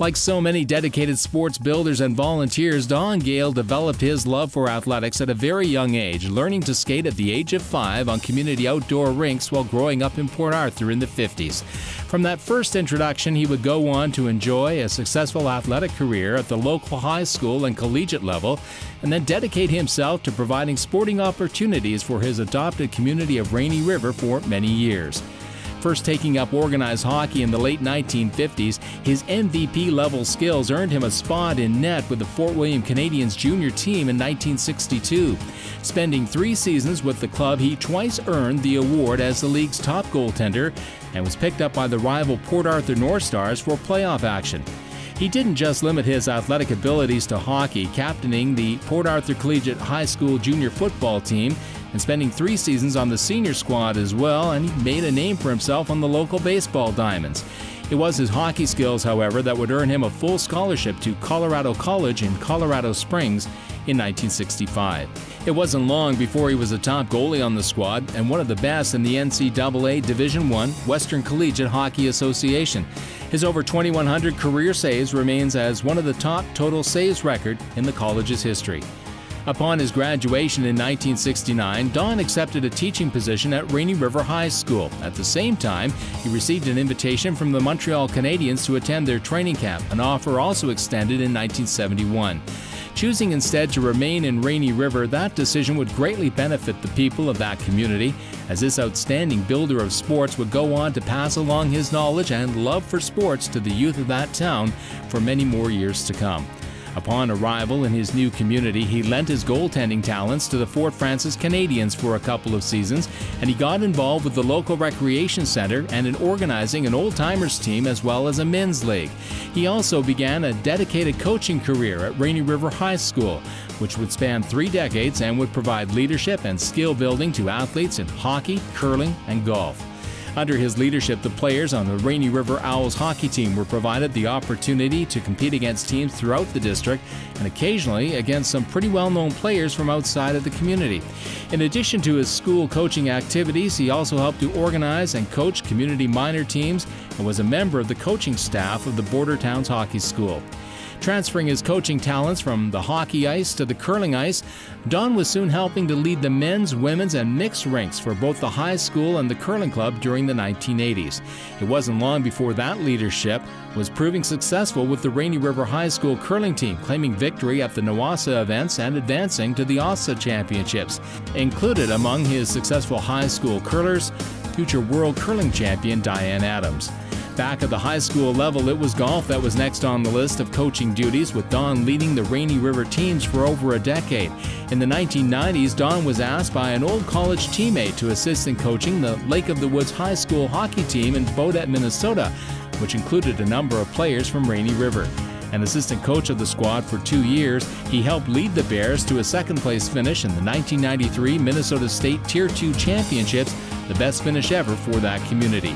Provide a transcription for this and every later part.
Like so many dedicated sports builders and volunteers, Don Gale developed his love for athletics at a very young age, learning to skate at the age of 5 on community outdoor rinks while growing up in Port Arthur in the 50s. From that first introduction, he would go on to enjoy a successful athletic career at the local high school and collegiate level, and then dedicate himself to providing sporting opportunities for his adopted community of Rainy River for many years. First taking up organized hockey in the late 1950s, his MVP-level skills earned him a spot in net with the Fort William Canadians junior team in 1962. Spending 3 seasons with the club, he twice earned the award as the league's top goaltender and was picked up by the rival Port Arthur North Stars for playoff action. He didn't just limit his athletic abilities to hockey, captaining the Port Arthur Collegiate High School junior football team and spending 3 seasons on the senior squad as well, and he made a name for himself on the local baseball diamonds. It was his hockey skills, however, that would earn him a full scholarship to Colorado College in Colorado Springs in 1965. It wasn't long before he was a top goalie on the squad and one of the best in the NCAA Division I Western Collegiate Hockey Association. His over 2,100 career saves remains as one of the top total saves record in the college's history. Upon his graduation in 1969, Don accepted a teaching position at Rainy River High School. At the same time, he received an invitation from the Montreal Canadiens to attend their training camp, an offer also extended in 1971. Choosing instead to remain in Rainy River, that decision would greatly benefit the people of that community, as this outstanding builder of sports would go on to pass along his knowledge and love for sports to the youth of that town for many more years to come. Upon arrival in his new community, he lent his goaltending talents to the Fort Francis Canadians for a couple of seasons, and he got involved with the local recreation center and in organizing an old-timers team as well as a men's league. He also began a dedicated coaching career at Rainy River High School, which would span 3 decades and would provide leadership and skill building to athletes in hockey, curling, and golf. Under his leadership, the players on the Rainy River Owls hockey team were provided the opportunity to compete against teams throughout the district and occasionally against some pretty well-known players from outside of the community. In addition to his school coaching activities, he also helped to organize and coach community minor teams and was a member of the coaching staff of the Border Towns Hockey School. Transferring his coaching talents from the hockey ice to the curling ice, Don was soon helping to lead the men's, women's, and mixed rinks for both the high school and the curling club during the 1980s. It wasn't long before that leadership was proving successful with the Rainy River High School curling team, claiming victory at the NWASA events and advancing to the OSA championships. Included among his successful high school curlers, future world curling champion Diane Adams. Back at the high school level, it was golf that was next on the list of coaching duties, with Don leading the Rainy River teams for over a decade. In the 1990s, Don was asked by an old college teammate to assist in coaching the Lake of the Woods High School hockey team in Baudette, Minnesota, which included a number of players from Rainy River. An assistant coach of the squad for 2 years, he helped lead the Bears to a second-place finish in the 1993 Minnesota State Tier 2 Championships, the best finish ever for that community.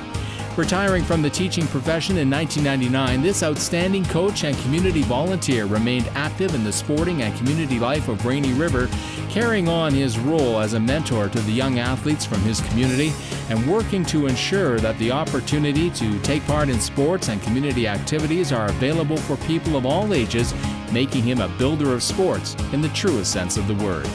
Retiring from the teaching profession in 1999, this outstanding coach and community volunteer remained active in the sporting and community life of Rainy River, carrying on his role as a mentor to the young athletes from his community and working to ensure that the opportunity to take part in sports and community activities are available for people of all ages, making him a builder of sports in the truest sense of the word.